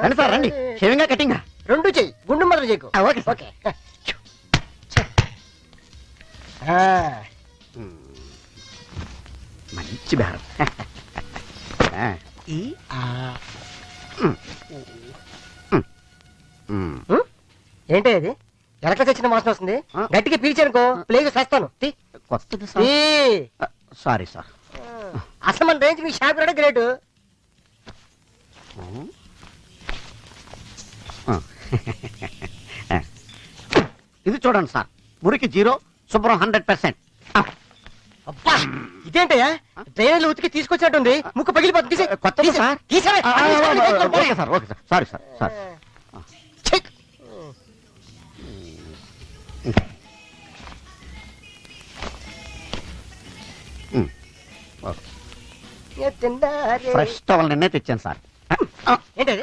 రండి సార్ రండి. షేవింగా కటింగా రెండు చెయ్యి, గుండు మాత్రం చేయకు. Okay sir. ఓకే. మంచి బేరం. ఏంటి అది ఎలక తెచ్చిన వాసన వస్తుంది? గట్టిగా పీల్చానుకో ప్లేగు చేస్తాను. కొత్తది సార్. Sorry sir. అసలు మన రేంజ్ మీ షాప్ కూడా గ్రేట్. ఇది చూడండి సార్, మురికి 0, శుభ్రం 100%. అబ్బా ఇదేంటయ్యా, డ్రైనేజ్ ఉతికి తీసుకొచ్చినట్టుంది. ముక్కు పగిలిపోతుంది. కొత్తది సార్. తీసేవే. Okay sir, okay sir. Sorry sir, sorry. Fresh towel నిన్నే తెచ్చాను సార్. ఏంటది?